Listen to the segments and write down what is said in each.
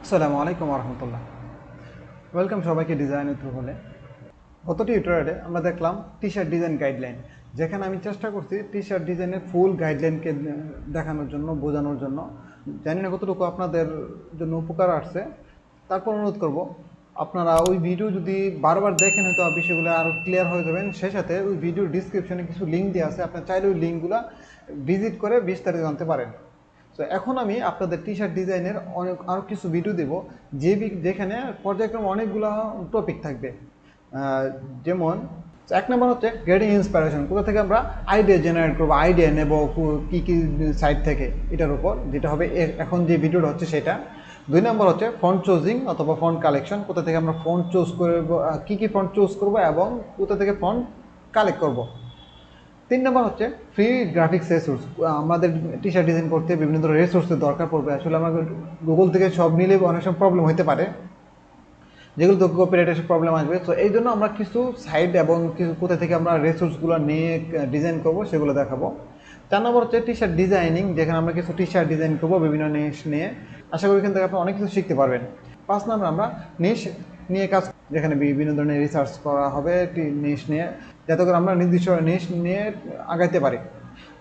আসসালামু আলাইকুম রহমতুল্লাহ। ওয়েলকাম সবাইকে ডিজাইন উইথ রুহুলে। গত টিউটোরিয়ালে আমরা দেখলাম টি শার্ট ডিজাইন গাইডলাইন, যেখানে আমি চেষ্টা করছি টি শার্ট ডিজাইনের ফুল গাইডলাইনকে দেখানোর জন্য, বোঝানোর জন্য। জানি না কতটুকু আপনাদের জন্য উপকার আসছে। তারপর অনুরোধ করব, আপনারা ওই ভিডিও যদি বারবার দেখেন হয়তো বিষয়গুলো আরও ক্লিয়ার হয়ে যাবেন। সেই সাথে ওই ভিডিওর ডিসক্রিপশনে কিছু লিঙ্ক দেওয়া আছে, আপনার চাইলে ওই লিঙ্কগুলো ভিজিট করে বিস্তারিত জানতে পারেন। তো এখন আমি আপনাদের টি শার্ট ডিজাইনের আরও কিছু ভিডিও দেবো, যেখানে পর্যায়ক্রমে অনেকগুলো টপিক থাকবে। যেমন 1 নম্বর হচ্ছে গেটিং ইন্সপিরেশন, কোথা থেকে আমরা আইডিয়া জেনারেট করবো, আইডিয়া নেব কী কী সাইট থেকে, এটার উপর যেটা হবে এখন যে ভিডিওটা হচ্ছে সেটা। 2 নম্বর হচ্ছে ফন্ট চুজিং অথবা ফন্ট কালেকশন, কোথা থেকে আমরা ফন্ট চুজ করবো, কী কী ফন্ট চুজ করবো এবং কোথা থেকে ফন্ট কালেক্ট করবো। 3 নম্বর হচ্ছে ফ্রি গ্রাফিক্স রিসোর্স। আমাদের টি শার্ট ডিজাইন করতে বিভিন্ন ধরনের রিসোর্সের দরকার পড়বে। আসলে আমাকে গুগল থেকে সব নিলে অনেক সময় প্রবলেম হতে পারে, যেগুলো তো কপিরাইটের প্রবলেম আসবে। তো এই জন্য আমরা কিছু সাইট এবং কিছু কোথা থেকে আমরা রিসোর্সগুলো নিয়ে ডিজাইন করব সেগুলো দেখাবো। 4 নম্বর হচ্ছে টি শার্ট ডিজাইনিং, যেখানে আমরা কিছু টি শার্ট ডিজাইন করবো বিভিন্ন নিশ নিয়ে। আশা করি এখান থেকে আপনি অনেক কিছু শিখতে পারবেন। 5 নম্বর আমরা নিশ নিয়ে কাজ, যেখানে বিভিন্ন ধরনের রিসার্চ করা হবে নিশ নিয়ে, যাতে করে আমরা নির্দিষ্ট নিশ নিয়ে আগাইতে পারি।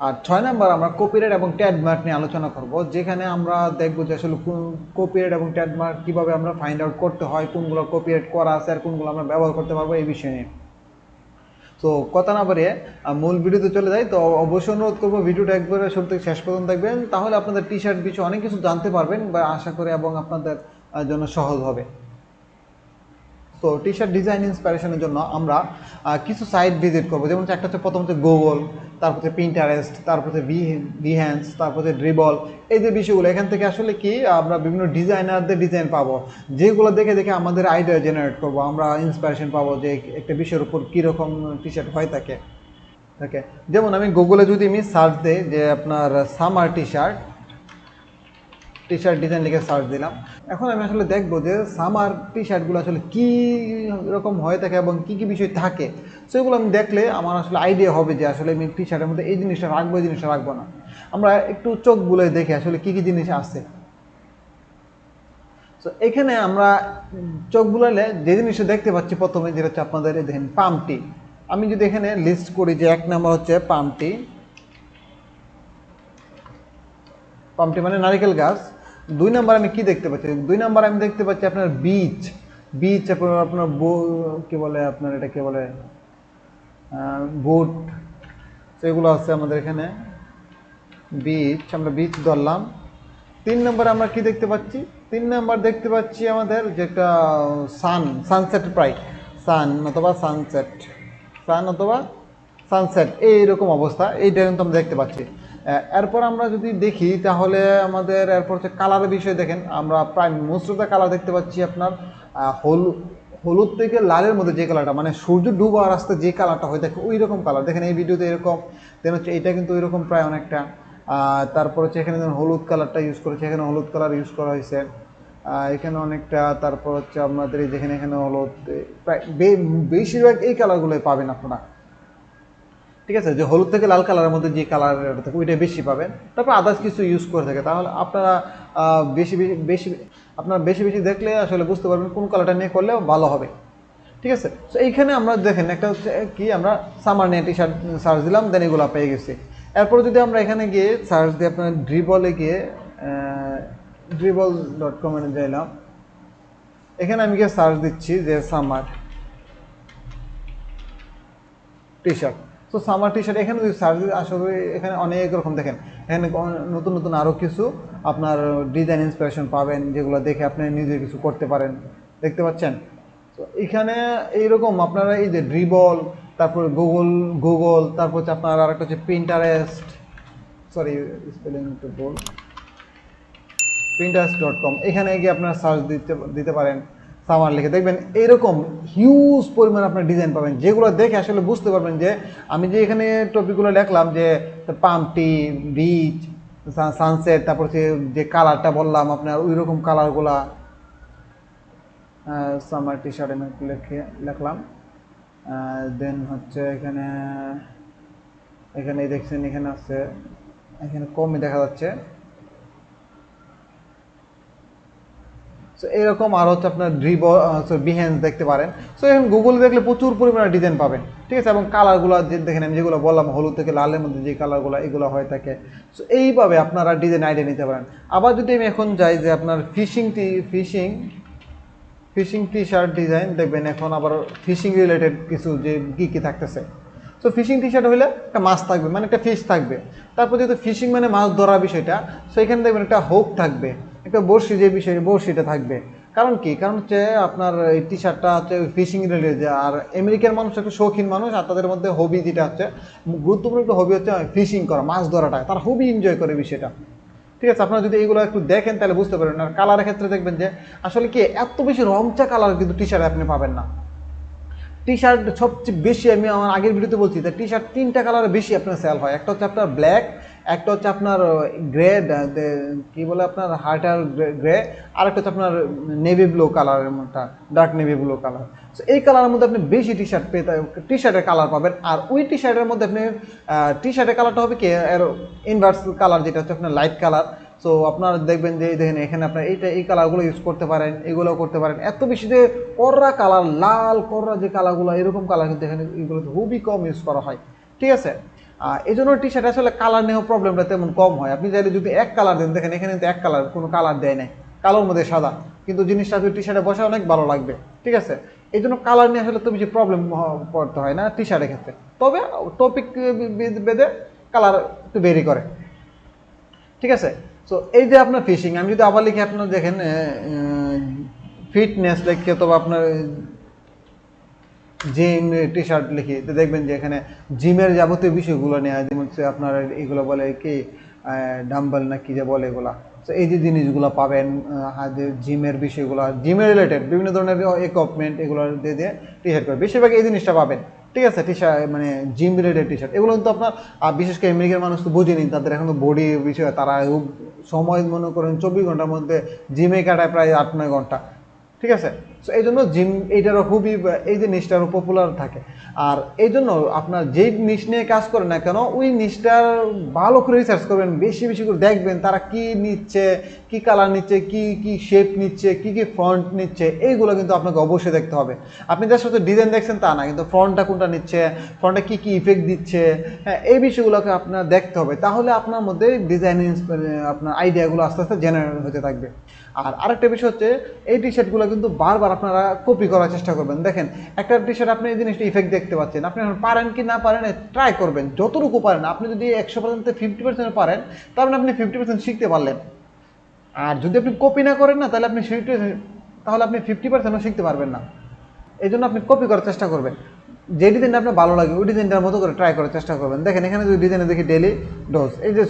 আর 6 নম্বর আমরা কপিরাইট এবং ট্রেডমার্ক নিয়ে আলোচনা করব, যেখানে আমরা দেখব যে আসলে কপিরাইট এবং ট্রেডমার্ক কীভাবে আমরা ফাইন্ড আউট করতে হয়, কোনগুলো কপিরাইট করা আছে আর কোনগুলো আমরা ব্যবহার করতে পারবো এই বিষয় নিয়ে। তো কথা না বাড়িয়ে মূল ভিডিওতে চলে যাই। তো অবশ্যই অনুরোধ করবো ভিডিওটা একবারে শুরু থেকে শেষ পর্যন্ত দেখবেন, তাহলে আপনাদের টি শার্ট বিষয়ে অনেক কিছু জানতে পারবেন বা আশা করি, এবং আপনাদের জন্য সহজ হবে। তো টি শার্ট ডিজাইন ইন্সপিরেশনের জন্য আমরা কিছু সাইট ভিজিট করবো। যেমন একটা হচ্ছে, প্রথম হচ্ছে গুগল, তারপর হচ্ছে পিন্টারেস্ট, তারপর হচ্ছে বিহ্যান্স, তারপর হচ্ছে ড্রিবল। এই যে বিষয়গুলো, এখান থেকে আসলে কি আমরা বিভিন্ন ডিজাইনারদের ডিজাইন পাবো, যেগুলো দেখে দেখে আমাদের আইডিয়া জেনারেট করবো, আমরা ইন্সপিরেশন পাবো যে একটা বিষয়ের উপর কীরকম টি শার্ট হয়ে থাকে। ওকে, যেমন আমি গুগলে যদি আমি সার্চ দিই যে আপনার সামার টি শার্ট ডিজাইন লিখে সার্চ দিলাম, এখন আমি আসলে দেখবো যে সামার টি শার্টগুলো আসলে কী রকম হয়ে থাকে এবং কী কী বিষয় থাকে। সেগুলো আমি দেখলে আমার আসলে আইডিয়া হবে যে আসলে আমি টি শার্টের মধ্যে এই জিনিসটা রাখবো, এই জিনিসটা রাখবো না। আমরা একটু চোখ বুলে দেখি আসলে কী কী জিনিস আছে। তো এখানে আমরা চোখ বুলালে যে জিনিসটা দেখতে পাচ্ছি প্রথমে, যেটা হচ্ছে আপনাদের দেখেন পাম টি। আমি যদি এখানে লিস্ট করি যে 1 নম্বর হচ্ছে পাম টি মানে নারিকেল গাছ। 2 নম্বর আমি কি দেখতে পাচ্ছি? 2 নম্বর আমি দেখতে পাচ্ছি আপনার বিচ। আপনার কি বলে, আপনার এটা কি বলে, বুট, সেগুলো আছে আমাদের এখানে। বিচ, আমরা বিচ ধরলাম। 3 নম্বরে আমরা কি দেখতে পাচ্ছি? 3 নম্বর দেখতে পাচ্ছি আমাদের যেটা সানসেট, প্রায় সান অথবা সানসেট এইরকম অবস্থা, এইটা কিন্তু আমরা দেখতে পাচ্ছি। এরপর আমরা যদি দেখি তাহলে আমাদের এরপর হচ্ছে কালারের বিষয়। দেখেন আমরা প্রায় মোস্ট অফ দ্য কালার দেখতে পাচ্ছি আপনার হলুদ থেকে লালের মধ্যে যে কালারটা, মানে সূর্য ডুবার রাস্তা যে কালারটা হয়ে থাকে ওই রকম কালার। দেখেন এই ভিডিওতে এরকম, দেন হচ্ছে এটা কিন্তু এরকম প্রায় অনেকটা। তারপর হচ্ছে এখানে যেমন হলুদ কালারটা ইউজ করেছে, এখানে হলুদ কালার ইউজ করা হয়েছে এখানে অনেকটা। তারপর হচ্ছে আমাদের যেখানে এখানে হলুদ, প্রায় বেশিরভাগ এই কালারগুলোই পাবেন আপনারা। ঠিক আছে, যে হলুদ থেকে লাল কালারের মধ্যে যে কালার থাকে ওইটা বেশি পাবেন। তারপর আদার্স কিছু ইউজ করে থাকে, তাহলে আপনারা বেশি বেশি দেখলে আসলে বুঝতে পারবেন কোন কালারটা নিয়ে করলে ভালো হবে। ঠিক আছে, তো এইখানে আমরা দেখেন একটা হচ্ছে কি, আমরা সামার নিয়ে টি শার্ট সার্চ দিলাম, দেন এগুলো পেয়ে গেছি। এরপর যদি আমরা এখানে গিয়ে সার্চ দিই, আপনার ড্রিবলে গিয়ে dribble.com যাইলাম, এখানে আমি গিয়ে সার্চ দিচ্ছি যে সামার টি শার্ট। তো সামার টি শার্ট এখানে যদি সার্চ আসলে এখানে অনেক রকম দেখেন, এখানে নতুন নতুন আরও কিছু আপনার ডিজাইন ইন্সপিরেশন পাবেন, যেগুলো দেখে আপনি নিজে কিছু করতে পারেন। দেখতে পাচ্ছেন? তো এখানে এইরকম আপনারা এই যে ড্রিবল, তারপর গুগল, তারপর হচ্ছে আপনার আরেকটা হচ্ছে পিন্টারেস্ট, সরি স্পেলিং একটু ভুল, pinterest.com, এখানে গিয়ে আপনারা সার্চ দিতে পারেন সামার লিখে, দেখবেন এইরকম হিউজ পরিমাণ আপনার ডিজাইন পাবেন, যেগুলো দেখে আসলে বুঝতে পারবেন যে আমি যে এখানে টপিকগুলো লিখলাম, যে পাম টি, বিচ, সানসেট, তারপর হচ্ছে যে কালারটা বললাম আপনার ওই রকম কালারগুলা সামার টি শার্ট আমি লিখলাম। দেন হচ্ছে এখানে দেখছেন, এখানে আছে, এখানে কমই দেখা যাচ্ছে। সো এরকম আর হচ্ছে আপনার বিহেন্স দেখতে পারেন। সো এখন গুগলে দেখলে প্রচুর পরিমাণে ডিজাইন পাবেন, ঠিক আছে। এবং কালারগুলো যে দেখেন আমি যেগুলো বললাম হলুদ থেকে লালের মধ্যে যে কালারগুলো এগুলো হয়ে থাকে। সো এইভাবে আপনারা ডিজাইন আইডিয়া নিতে পারেন। আবার যদি আমি এখন যাই যে আপনার ফিশিং টি শার্ট ডিজাইন দেখবেন, এখন আবার ফিশিং রিলেটেড কিছু যে কী থাকতেছে। সো ফিশিং টি শার্ট হলে একটা মাছ থাকবে, মানে একটা ফিশ থাকবে। তারপর যেহেতু ফিশিং মানে মাছ ধরা বিষয়টা, সো এখানে দেখবেন একটা হুক থাকবে, একটা বড়শি, যে বিষয় বড়শিটা থাকবে। কারণ কি, কারণ হচ্ছে আপনার এই টি শার্টটা হচ্ছে ফিশিং রিলেটেড। আর আমেরিকার মানুষ একটা শৌখিন মানুষ, আর তাদের মধ্যে হবি যেটা হচ্ছে গুরুত্বপূর্ণ একটা হবি হচ্ছে ফিশিং করা, মাছ ধরাটা তারা খুবই এনজয় করে বিষয়টা, ঠিক আছে। আপনারা যদি এইগুলো একটু দেখেন তাহলে বুঝতে পারবেন। আর কালারের ক্ষেত্রে দেখবেন যে আসলে কি এত বেশি রংচা কালার কিন্তু টি শার্টে আপনি পাবেন না। টি শার্ট সবচেয়ে বেশি, আমি আমার আগের ভিডিওতে বলছি যে টি শার্ট 3টা কালারে বেশি আপনার সেল হয়। একটা হচ্ছে আপনার ব্ল্যাক, একটা হচ্ছে আপনার গ্রে, কি বলে আপনার হার্টার গ্রে, আর একটা হচ্ছে আপনার নেভি ব্লু কালারের মধ্যে, dark navy blue colour. So এই কালারের মধ্যে আপনি বেশি টি শার্ট টি শার্টের কালার পাবেন। আর ওই টি শার্টের মধ্যে আপনি টি শার্টের কালারটা হবে কি এর ইনভার্স কালার, যেটা হচ্ছে আপনার লাইট কালার। সো আপনারা দেখবেন যে দেখেন এখানে আপনার এই কালারগুলো ইউজ করতে পারেন, এগুলো করতে পারেন। এত বেশি যে কররা কালার, লাল কররা যে কালারগুলো, এরকম কালার কিন্তু এখানে এগুলো খুবই কম ইউজ করা হয়, ঠিক আছে। এই জন্য টি শার্ট আসলে কালার নিয়েও প্রবলেমটা তেমন কম হয়। আপনি চাইলে যদি এক কালার দেন, দেখেন এখানে কিন্তু এক কালার, কোনো কালার দেয় নাই, কালোর মধ্যে সাদা, কিন্তু জিনিসটা টি শার্টে বসে অনেক ভালো লাগবে, ঠিক আছে। এই জন্য কালার নিয়ে আসলে তো বেশি প্রবলেম পড়তে হয় না টি শার্টের ক্ষেত্রে। তবে টপিক বেঁধে কালার একটু ভেরি করে, ঠিক আছে। সো এই যে আপনার ফিশিং, আমি যদি আবার লিখি, আপনার দেখেন ফিটনেস লিখি অথবা আপনার জিম টি শার্ট লিখি, তো দেখবেন যে এখানে জিমের যাবতীয় বিষয়গুলো নেওয়া, যেমন হচ্ছে আপনার এগুলো বলে কি ডাম্বল না কি যে বলে এগুলা। তো এই যে জিনিসগুলো পাবেন, জিমের বিষয়গুলো, জিমের রিলেটেড বিভিন্ন ধরনের ইকুইপমেন্ট এগুলো দিয়ে টি শার্ট করে বেশিরভাগ এই জিনিসটা পাবেন, ঠিক আছে। টি শার্ট মানে জিম রিলেটেড টি শার্ট, এগুলো কিন্তু আপনার বিশেষ করে আমেরিকার মানুষ তো বুঝেনি, তাদের এখন তো বডি বিষয়, তারা সময় মনে করেন 24 ঘন্টার মধ্যে জিমে কাটায় প্রায় 8-9 ঘন্টা, ঠিক আছে। সো এই জন্য জিম এইটারও খুবই, এই যে নিশটারও পপুলার থাকে। আর এই জন্য আপনার যেই নিশ নিয়ে কাজ করেন না কেন, ওই নিশটার ভালো করে রিসার্চ করবেন, বেশি বেশি করে দেখবেন তারা কি নিচ্ছে, কি কালার নিচ্ছে, কি কি শেপ নিচ্ছে, কি কি ফ্রন্ট নিচ্ছে, এইগুলো কিন্তু আপনাকে অবশ্যই দেখতে হবে। আপনি জাস্ট হয়তো ডিজাইন দেখছেন তা না, কিন্তু ফ্রন্টটা কোনটা নিচ্ছে, ফ্রন্টে কি কি ইফেক্ট দিচ্ছে, হ্যাঁ এই বিষয়গুলোকে আপনার দেখতে হবে। তাহলে আপনার মধ্যে ডিজাইনিং আপনার আইডিয়াগুলো আস্তে আস্তে জেনারেট হতে থাকবে। আর আরেকটা বিষয় হচ্ছে, এই টি শার্টগুলো কিন্তু বারবার আপনারা কপি করার চেষ্টা করবেন। দেখেন একটা টি শার্ট আপনি এই জিনিসটা ইফেক্ট দেখতে পাচ্ছেন, আপনি পারেন কি না পারেন ট্রাই করবেন যতটুকু পারেন। আপনি যদি 100% 50% পারেন, তাহলে আপনি 50% শিখতে পারলেন। আর যদি আপনি কপি না করেন না, তাহলে আপনি 50%ও শিখতে পারবেন না। এই জন্য আপনি কপি করার চেষ্টা করবেন, যে ডিজাইনটা আপনার ভালো লাগে ওই ডিজাইনটার মতো করে ট্রাই করার চেষ্টা করবেন। দেখেন এখানে যদি ডিজাইনে দেখি ডেলি ডোজ, এই যে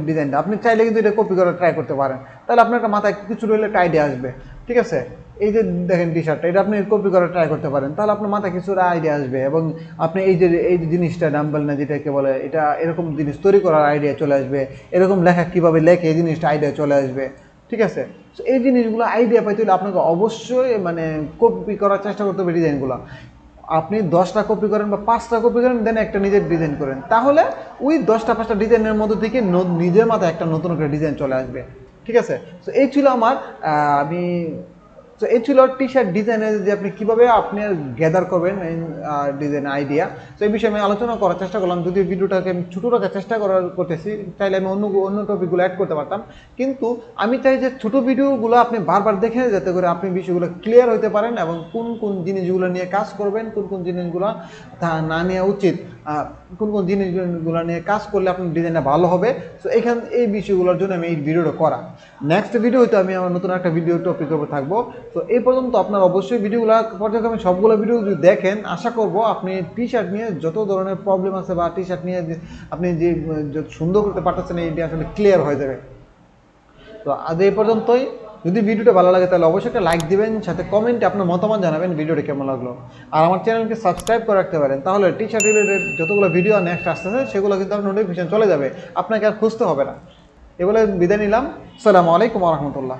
ডিজাইনটা আপনি চাইলে কিন্তু এটা কপি করে ট্রাই করতে পারেন, তাহলে আপনার একটা মাথায় কিছু রইলে একটা আইডিয়া আসবে, ঠিক আছে। এই যে দেখেন টি শার্টটা, এটা আপনি কপি করে ট্রাই করতে পারেন, তাহলে আপনার মাথায় কিছু আইডিয়া আসবে। এবং আপনি এই যে জিনিসটা ডাম্বেল না যেটাকে বলে, এটা এরকম জিনিস তৈরি করার আইডিয়া চলে আসবে, এরকম লেখা কীভাবে লেখে এই জিনিসটা আইডিয়া চলে আসবে, ঠিক আছে। সো এই জিনিসগুলো আইডিয়া পাইতে হলে আপনাকে অবশ্যই মানে কপি করার চেষ্টা করতে হবে ডিজাইনগুলো। আপনি 10টা কপি করেন বা 5টা কপি করেন, দেন একটা নিজের ডিজাইন করেন, তাহলে ওই 10টা 5টা ডিজাইনের মধ্যে থেকে নিজের মাথায় একটা নতুন একটা ডিজাইন চলে আসবে, ঠিক আছে। সো এই ছিল আমার তো এই ছিল টি শার্ট ডিজাইনের যে আপনি কীভাবে আপনি গ্যাদার করবেন ডিজাইন আইডিয়া। তো এই বিষয়ে আমি আলোচনা করার চেষ্টা করলাম, যদি ভিডিওটাকে আমি ছোটো রাখার চেষ্টা করতেছি, চাইলে আমি অন্য টপিকগুলো অ্যাড করতে পারতাম, কিন্তু আমি চাই যে ছোটো ভিডিওগুলো আপনি বারবার দেখে যাতে করে আপনি বিষয়গুলো ক্লিয়ার হতে পারেন, এবং কোন কোন জিনিসগুলো নিয়ে কাজ করবেন, কোন কোন জিনিসগুলো তা না নেওয়া উচিত, কোন কোন জিনিসগুলো নিয়ে কাজ করলে আপনার ডিজাইনটা ভালো হবে। সো এই বিষয়গুলোর জন্য আমি এই ভিডিওটা করা। নেক্সট ভিডিও হয়তো আমি আমার নতুন একটা ভিডিও টপিক উপর থাকবো। তো এই পর্যন্ত আপনার অবশ্যই ভিডিওগুলো পর্যায়ক্রমে সবগুলো ভিডিও যদি দেখেন, আশা করব আপনি টি শার্ট নিয়ে যত ধরনের প্রবলেম আছে বা টি শার্ট নিয়ে আপনি যে সুন্দর করতে পারতেছেন, এইটা আসলে ক্লিয়ার হয়ে যাবে। তো আজ এই পর্যন্তই। যদি ভিডিওটা ভালো লাগে তাহলে অবশ্যই একটা লাইক দিবেন, সাথে কমেন্টে আপনার মতামত জানাবেন ভিডিওটা কেমন লাগলো। আর আমার চ্যানেলকে সাবস্ক্রাইব করে রাখতে পারেন, তাহলে টি শার্ট রিলেটেড যতগুলো ভিডিও নেক্সট আসতেছে সেগুলো কিন্তু আপনার নোটিফিকেশন চলে যাবে, আপনাকে আর খুঁজতে হবে না। এ বলে বিদায় নিলাম। আসসালামু আলাইকুম ওয়া রাহমাতুল্লাহ।